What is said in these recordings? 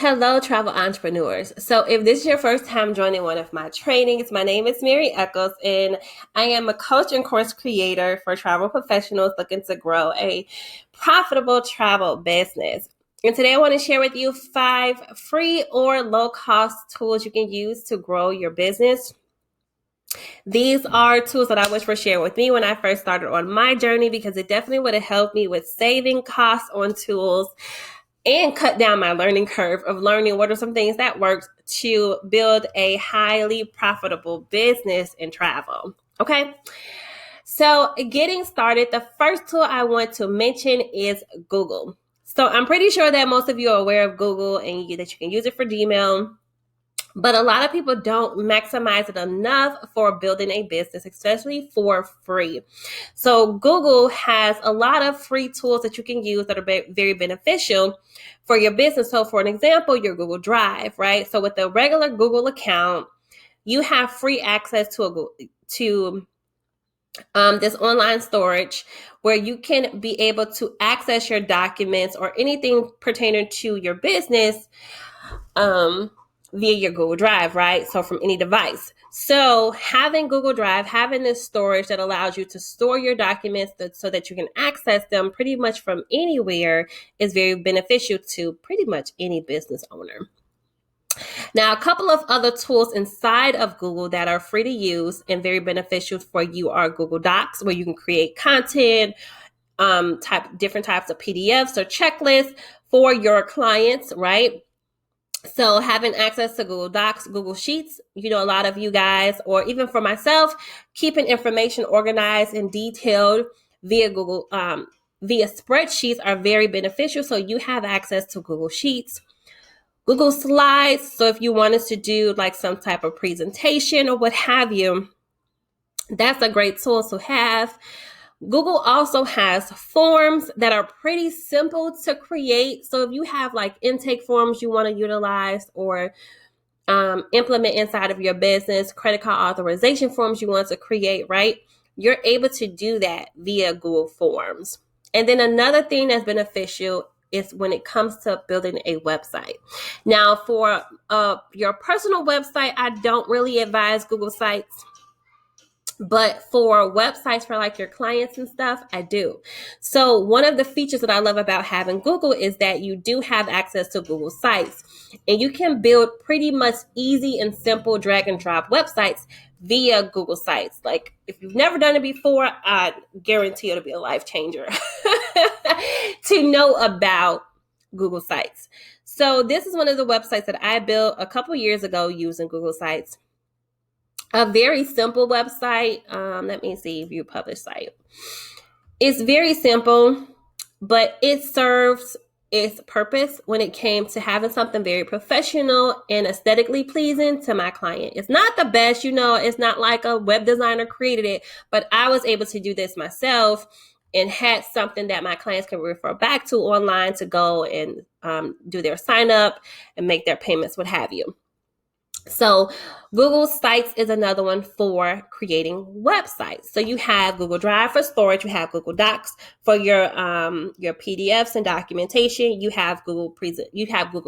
Hello, travel entrepreneurs. So, if this is your first time joining one of my trainings, my name is Mary Eccles, and I am a coach and course creator for travel professionals looking to grow a profitable travel business. And today, I want to share with you 5 free or low cost tools you can use to grow your business. These are tools that I wish were shared with me when I first started on my journey because it definitely would have helped me with saving costs on tools and cut down my learning curve of learning what are some things that worked to build a highly profitable business in travel. Okay. So getting started, the first tool I want to mention is Google. So I'm pretty sure that most of you are aware of Google and that you can use it for Gmail. But a lot of people don't maximize it enough for building a business, especially for free. So Google has a lot of free tools that you can use that are very beneficial for your business. So for an example, your Google Drive, right? So with a regular Google account, you have free access to this online storage where you can be able to access your documents or anything pertaining to your business via your Google Drive, right? So from any device. So having Google Drive, having this storage that allows you to store your documents so that you can access them pretty much from anywhere is very beneficial to pretty much any business owner. Now, a couple of other tools inside of Google that are free to use and very beneficial for you are Google Docs, where you can create content, different types of PDFs or checklists for your clients, right? So having access to Google Docs, Google Sheets, a lot of you guys, or even for myself, keeping information organized and detailed via Google, via spreadsheets are very beneficial. So you have access to Google Sheets, Google Slides. So if you wanted to do like some type of presentation or what have you, that's a great tool to have. Google also has forms that are pretty simple to create. So if you have like intake forms you want to utilize or implement inside of your business, credit card authorization forms you want to create, right? You're able to do that via Google Forms. And then another thing that's beneficial is when it comes to building a website. Now, for your personal website, I don't really advise Google Sites. But for websites for like your clients and stuff, I do. So one of the features that I love about having Google is that you do have access to Google Sites and you can build pretty much easy and simple drag and drop websites via Google Sites. Like if you've never done it before, I guarantee it'll be a life changer to know about Google Sites. So this is one of the websites that I built a couple years ago using Google Sites. A very simple website. Let me see, view published site. It's very simple, but it serves its purpose when it came to having something very professional and aesthetically pleasing to my client. It's not the best, it's not like a web designer created it, but I was able to do this myself and had something that my clients can refer back to online to go and do their sign up and make their payments, what have you. So Google Sites is another one for creating websites. So you have Google Drive for storage, you have Google Docs for your PDFs and documentation. You have Google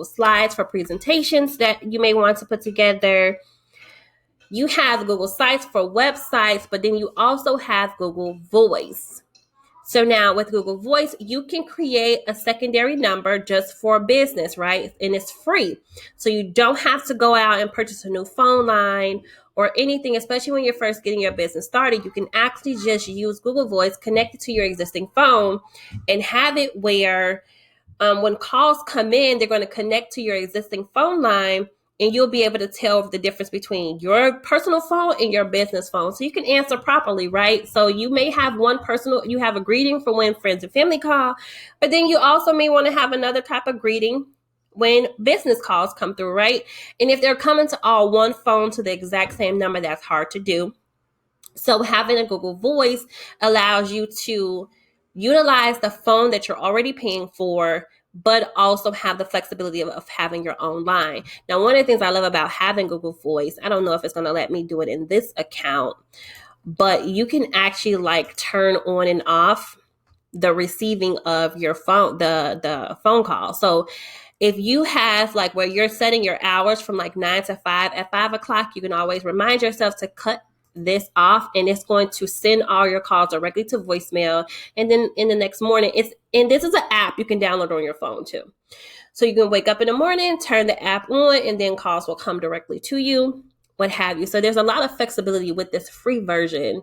Slides for presentations that you may want to put together. You have Google Sites for websites, but then you also have Google Voice. So now with Google Voice, you can create a secondary number just for business, right? And it's free. So you don't have to go out and purchase a new phone line or anything, especially when you're first getting your business started. You can actually just use Google Voice, connect it to your existing phone and have it where when calls come in, they're going to connect to your existing phone line. And you'll be able to tell the difference between your personal phone and your business phone. So you can answer properly, right? So you may have you have a greeting for when friends and family call, but then you also may want to have another type of greeting when business calls come through, right? And if they're coming to all one phone to the exact same number, that's hard to do. So having a Google Voice allows you to utilize the phone that you're already paying for, but also have the flexibility of having your own line. Now, one of the things I love about having Google Voice, I don't know if it's going to let me do it in this account, but you can actually like turn on and off the receiving of your phone, the phone call. So if you have like where you're setting your hours from like 9 to 5, at 5 o'clock, you can always remind yourself to cut this off, and it's going to send all your calls directly to voicemail. And then in the next morning, and this is an app you can download on your phone too. So you can wake up in the morning, turn the app on, and then calls will come directly to you, what have you. So there's a lot of flexibility with this free version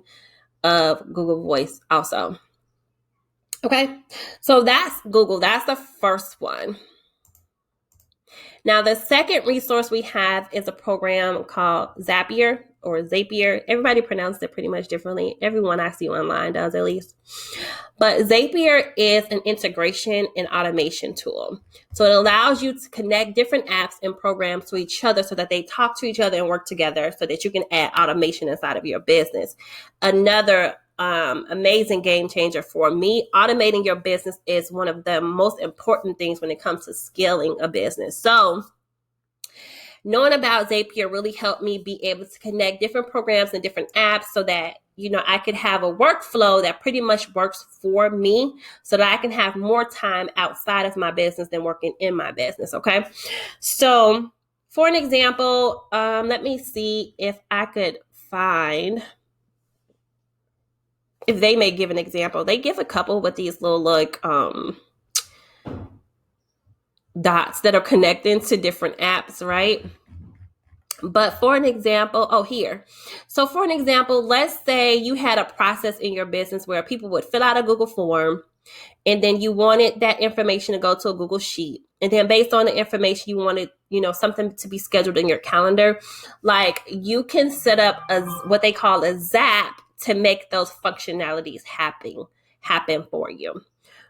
of Google Voice also. Okay, so that's Google. That's the first one. Now, the second resource we have is a program called Zapier or Zapier. Everybody pronounced it pretty much differently. Everyone I see online does, at least. But Zapier is an integration and automation tool. So it allows you to connect different apps and programs to each other so that they talk to each other and work together so that you can add automation inside of your business. Another amazing game changer for me. Automating your business is one of the most important things when it comes to scaling a business. So knowing about Zapier really helped me be able to connect different programs and different apps so that, you know, I could have a workflow that pretty much works for me so that I can have more time outside of my business than working in my business. Okay. So for an example, let me see if I could find, if they may give an example. They give a couple with these little like dots that are connecting to different apps, right? But for an example, here. So for an example, let's say you had a process in your business where people would fill out a Google form, and then you wanted that information to go to a Google Sheet. And then based on the information, you wanted, you know, something to be scheduled in your calendar. Like you can set up what they call a Zap to make those functionalities happen for you.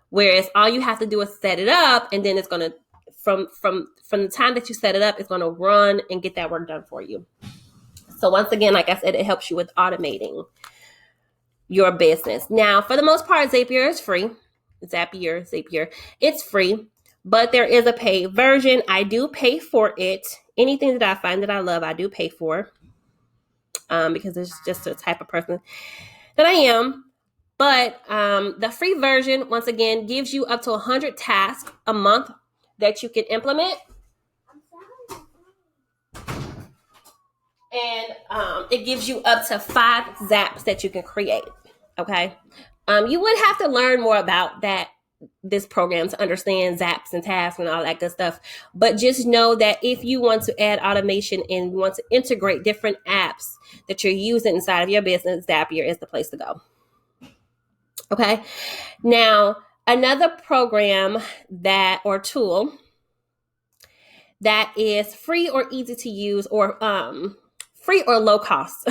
Whereas all you have to do is set it up, and then it's going to, from the time that you set it up, it's going to run and get that work done for you. So once again, like I said, it helps you with automating your business. Now, for the most part, Zapier is free. Zapier, it's free, but there is a paid version. I do pay for it. Anything that I find that I love, I do pay for. Because it's just the type of person that I am. But the free version, once again, gives you up to 100 tasks a month that you can implement. And it gives you up to 5 zaps that you can create. Okay. You would have to learn more about this program to understand zaps and tasks and all that good stuff. But just know that if you want to add automation and you want to integrate different apps that you're using inside of your business, Zapier is the place to go. Okay. Now, another program or tool that is free or easy to use, or free or low cost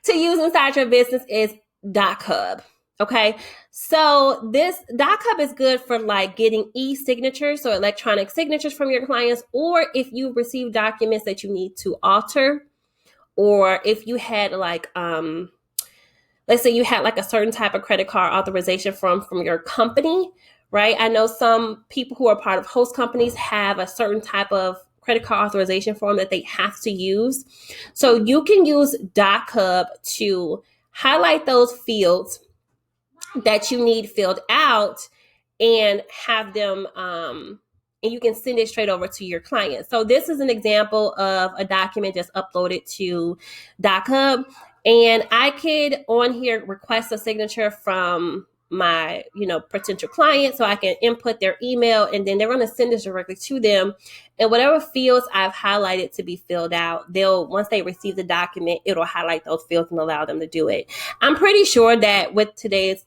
to use inside your business is DocHub. Okay, so this DocHub is good for like getting e-signatures, so electronic signatures from your clients, or if you receive documents that you need to alter, or if you had like, let's say you had like a certain type of credit card authorization from your company, right? I know some people who are part of host companies have a certain type of credit card authorization form that they have to use. So you can use DocHub to highlight those fields that you need filled out and have them, and you can send it straight over to your client. So this is an example of a document just uploaded to DocHub, and I could on here request a signature from my, potential client, so I can input their email, and then they're going to send this directly to them. And whatever fields I've highlighted to be filled out, once they receive the document, it'll highlight those fields and allow them to do it. I'm pretty sure that with today's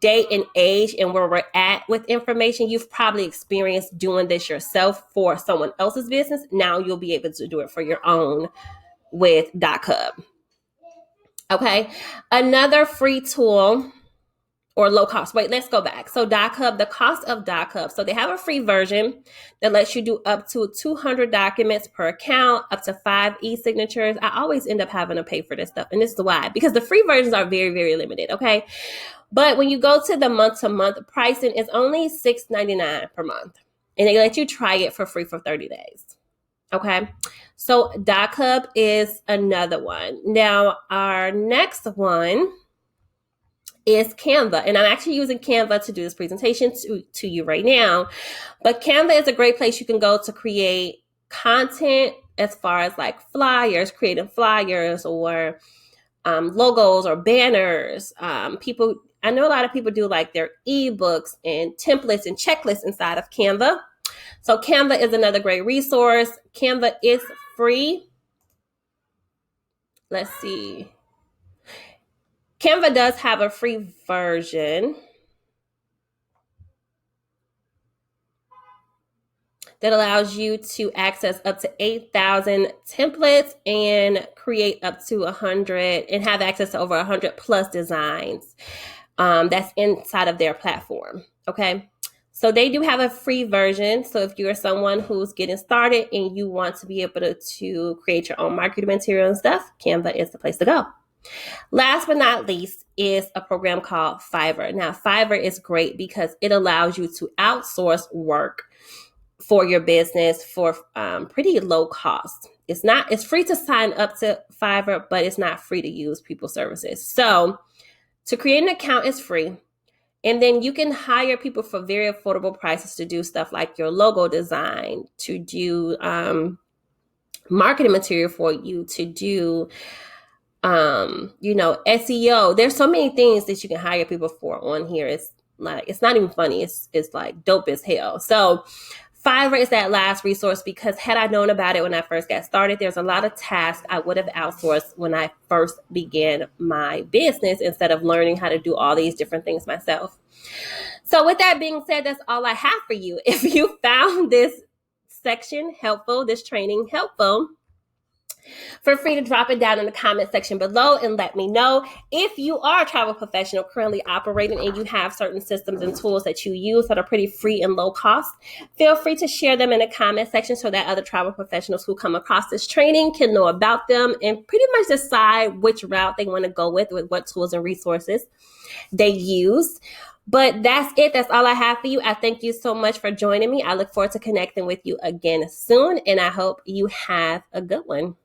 day and age and where we're at with information, you've probably experienced doing this yourself for someone else's business. Now you'll be able to do it for your own with DocHub. Okay, another free tool or low cost. Wait, let's go back. So DocHub, the cost of DocHub. So they have a free version that lets you do up to 200 documents per account, up to 5 e-signatures. I always end up having to pay for this stuff. And this is why, because the free versions are very, very limited. Okay. But when you go to the month-to-month pricing, it's only $6.99 per month. And they let you try it for free for 30 days. Okay. So DocHub is another one. Now, our next one is Canva. And I'm actually using Canva to do this presentation to you right now. But Canva is a great place you can go to create content as far as like flyers, creating flyers or logos or banners. I know a lot of people do like their ebooks and templates and checklists inside of Canva. So Canva is another great resource. Canva is free. Let's see. Canva does have a free version that allows you to access up to 8,000 templates and create up to 100 and have access to over 100 plus designs that's inside of their platform. Okay. So they do have a free version. So if you're someone who's getting started and you want to be able to create your own marketing material and stuff, Canva is the place to go. Last but not least is a program called Fiverr. Now, Fiverr is great because it allows you to outsource work for your business for pretty low cost. It's free to sign up to Fiverr, but it's not free to use people's services. So to create an account is free. And then you can hire people for very affordable prices to do stuff like your logo design, to do marketing material for you, to do SEO. There's so many things that you can hire people for on here. It's not even funny. It's like dope as hell. So Fiverr is that last resource because had I known about it when I first got started, there's a lot of tasks I would have outsourced when I first began my business instead of learning how to do all these different things myself. So with that being said, that's all I have for you. If you found this section helpful, this training helpful, feel free to drop it down in the comment section below and let me know. If you are a travel professional currently operating and you have certain systems and tools that you use that are pretty free and low cost, feel free to share them in the comment section so that other travel professionals who come across this training can know about them and pretty much decide which route they want to go with what tools and resources they use. But that's it. That's all I have for you. I thank you so much for joining me. I look forward to connecting with you again soon, and I hope you have a good one.